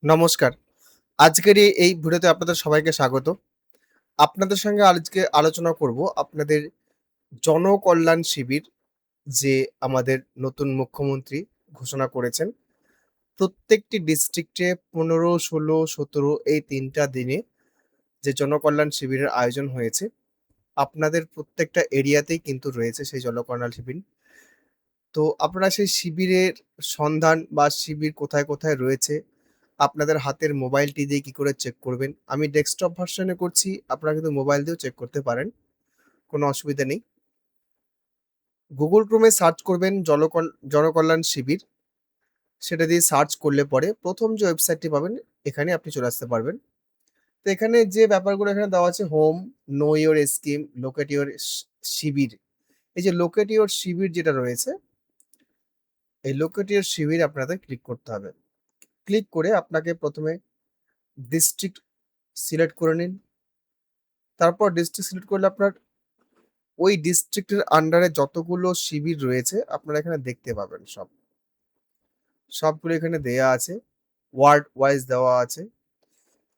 নমস্কার। আজকের এই ভিডিওতে আপনাদের সবাইকে স্বাগত। আপনাদের সঙ্গে আজকে আলোচনা করব আপনাদের জনকল্যাণ শিবির যে আমাদের নতুন মুখ্যমন্ত্রী ঘোষণা করেছেন। প্রত্যেকটি ডিস্ট্রিক্টে ১৫, ১৬, ১৭ এই ৩ টা দিনে যে জনকল্যাণ শিবিরের আয়োজন হয়েছে, আপনাদের প্রত্যেকটা এরিয়াতেই কিন্তু রয়েছে সেই জনকল্যাণ শিবির। তো আপনারা সেই শিবিরের সন্ধান বা শিবির কোথায়, কোথায় রয়েছে আপনাদের হাতের মোবাইলটি দিয়ে কি করে চেক করবেন? আমি ডেস্কটপ ভার্শনে করছি। আপনারা কিন্তু মোবাইল দিয়েও চেক করতে পারেন। কোনো অসুবিধা নেই। Google Chrome এ সার্চ করবেন জনকল্যাণ শিবির। সেটা দিয়ে সার্চ করলে পরে ১ম যে ওয়েবসাইটটি পাবেন এখানে আপনি চলে আসতে পারবেন। তো এখানে যে ব্যাপারগুলো এখানে দেওয়া আছে home, know your scheme, locate your শিবির। এই যে লোকেট ইওর শিবির যেটা রয়েছে, এই লোকেট ইওর শিবির আপনাদের ক্লিক করতে হবে। ক্লিক করে আপনাকে ১ম এ ডিস্ট্রিক্ট সিলেক্ট করে নিন। তারপর ডিস্ট্রিক্ট সিলেক্ট করলে আপনার ওই ডিস্ট্রিক্টের আন্ডারে যতগুলো শিবির রয়েছে আপনারা এখানে দেখতে পাবেন সব। সবগুলো এখানে দেয়া আছে। ওয়ার্ড ওয়াইজ দেওয়া আছে।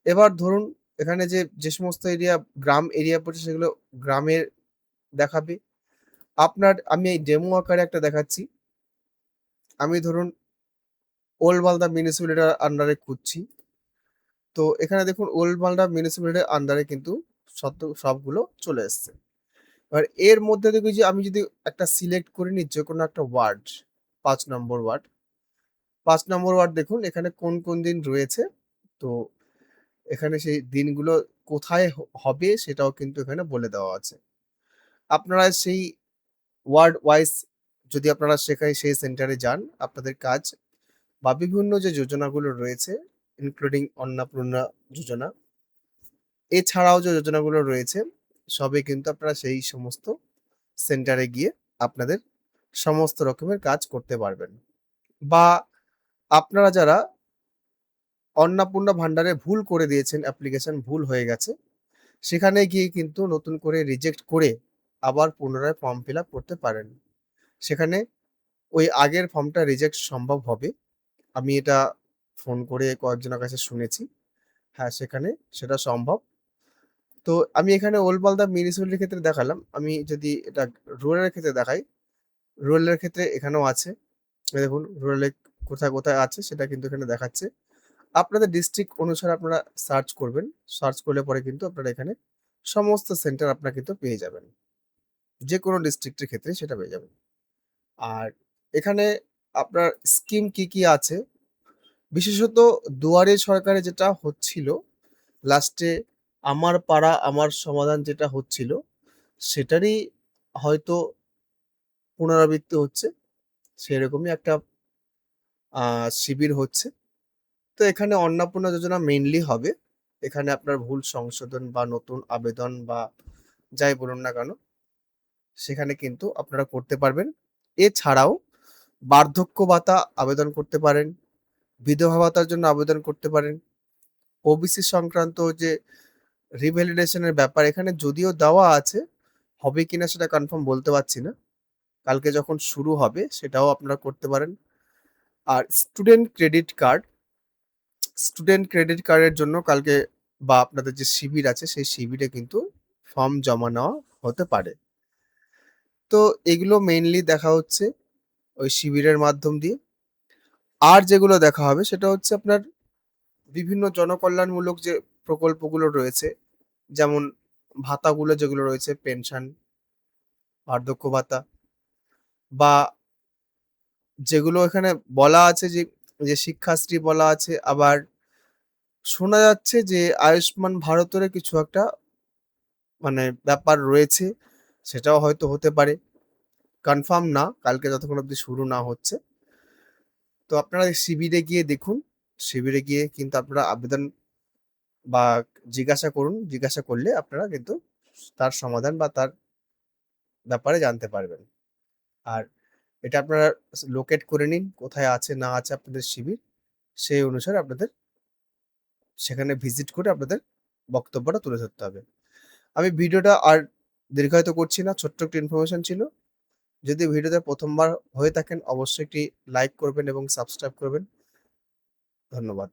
এবার ধরুন এখানে যে সমস্ত এরিয়া গ্রাম এরিয়া পড়ছে সেগুলো গ্রামের দেখাবে। আমি এই ডেমো আকারে একটা দেখাচ্ছি। আমি ধরুন ওল্ড মালদা মিউনিসিপ্যালিটির আন্ডারে খুঁজছি। তো এখানে দেখুন ওল্ড মালদা মিউনিসিপ্যালিটির আন্ডারে কিন্তু সবগুলো চলে এসছে। এবার এর মধ্যে থেকে যে আমি যদি একটা সিলেক্ট করে নিই যেকোনো একটা ওয়ার্ড, ৫ নম্বর ওয়ার্ড। ৫ নম্বর ওয়ার্ড দেখুন এখানে কোন, কোন দিন রয়েছে। তো এখানে সেই দিনগুলো কোথায় হবে সেটাও কিন্তু এখানে বলে দেওয়া আছে। আপনারা সেই ওয়ার্ড ওয়াইজ যদি আপনারা সেখানে সেই সেন্টারে যান, আপনাদের কাজ বা বিভিন্ন যে যোজনাগুলো রয়েছে ইনক্লুডিং অন্নপূর্ণা যোজনা, এছাড়াও যে যোজনাগুলো রয়েছে সবই কিন্তু আপনারা সেই সমস্ত সেন্টারে গিয়ে আপনাদের সমস্ত রকমের কাজ করতে পারবেন। বা আপনারা যারা অন্নপূর্ণা ভান্ডারে ভুল করে দিয়েছেন, অ্যাপ্লিকেশন ভুল হয়ে গেছে, সেখানে গিয়ে কিন্তু নতুন করে রিজেক্ট করে আবার পুনরায় ফর্ম ফিল আপ করতে পারেন। সেখানে ওই আগের ফর্মটা রিজেক্ট সম্ভব হবে। আমি এটা ফোন করে কয়েকজনের কাছে শুনেছি। হ্যাঁ, সেখানে সেটা সম্ভব। তো আমি এখানে ওল্ড মালদা মিউনিসিপ্যালিটির ক্ষেত্রে দেখালাম। আমি যদি এটা রুরালের ক্ষেত্রে দেখাই, রুরালের ক্ষেত্রে এখানেও আছে। এই দেখুন রুরালে কোথায়, কোথায় আছে সেটা কিন্তু এখানে দেখাচ্ছে। আপনাদের ডিস্ট্রিক্ট অনুসারে আপনারা সার্চ করবেন। সার্চ করলে পরে কিন্তু আপনারা এখানে সমস্ত সেন্টার আপনারা কিন্তু পেয়ে যাবেন। যেকোনো ডিস্ট্রিক্টের ক্ষেত্রে সেটা পেয়ে যাবেন। আর এখানে আপনার স্কিম কি, কি আছে, বিশেষত দুয়ারে সরকারে যেটা হচ্ছিল, লাস্টে আমার পাড়া আমার সমাধান যেটা হচ্ছিল, সেটারই হয়তো পুনরাবৃত্তি হচ্ছে। সেরকমই একটা আ শিবির হচ্ছে। তো এখানে অন্নপূর্ণা যোজনা মেইনলি হবে। এখানে আপনার ভুল সংশোধন বা নতুন আবেদন বা যাই বলুন না কেন, সেখানে কিন্তু আপনারা করতে পারবেন। এছাড়াও বার্ধক্য ভাতা আবেদন করতে পারেন, বিধবা ভাতার জন্য আবেদন করতে পারেন। ওবিসি সংক্রান্ত যে রিভ্যালিডেশন এর ব্যাপার এখানে যদিও দেওয়া আছে, হবে কিনা সেটা কনফার্ম বলতে পারছি না। কালকে যখন শুরু হবে সেটাও আপনারা করতে পারেন। আর স্টুডেন্ট ক্রেডিট কার্ডের জন্য কালকে বা আপনাদের যে শিবির আছে সেই শিবিরে কিন্তু ফর্ম জমা নেওয়া হতে পারে। তো এগুলো মেইনলি দেখা হচ্ছে ওই শিবিরের মাধ্যম দিয়ে। আর যেগুলো দেখা হবে সেটা হচ্ছে আপনার বিভিন্ন জনকল্যাণমূলক যে প্রকল্পগুলো রয়েছে, যেমন ভাতাগুলো যেগুলো রয়েছে পেনশন, বার্ধক্য ভাতা বা যেগুলো এখানে বলা আছে যে শিক্ষাশ্রী বলা আছে, আবার শোনা যাচ্ছে যে আয়ুষ্মান ভারতেরও কিছু একটা মানে ব্যাপার রয়েছে, সেটাও হয়তো হতে পারে। কনফার্ম না, কালকে যতক্ষণ অব্দি শুরু না হচ্ছে। তো আপনারা শিবিরে গিয়ে দেখুন। শিবিরে গিয়ে কিন্তু আপনারা আবেদন বা জিজ্ঞাসা করুন। জিজ্ঞাসা করলে আপনারা কিন্তু তার সমাধান বা তার ব্যাপারে জানতে পারবেন। আর এটা আপনারা লোকেট করে নিন, কোথায় আছে না আছে আপনাদের শিবির। সেই অনুসারে আপনাদের সেখানে ভিজিট করে আপনাদের বক্তব্যটা তুলে ধরতে হবে। আমি ভিডিওটা আর দীর্ঘায়িত করছি না। ছোট্ট একটা ইনফরমেশন ছিল। যদি ভিডিওতে ১ম বার হয়ে থাকেন অবশ্যই একটি লাইক করবেন এবং সাবস্ক্রাইব করবেন। ধন্যবাদ।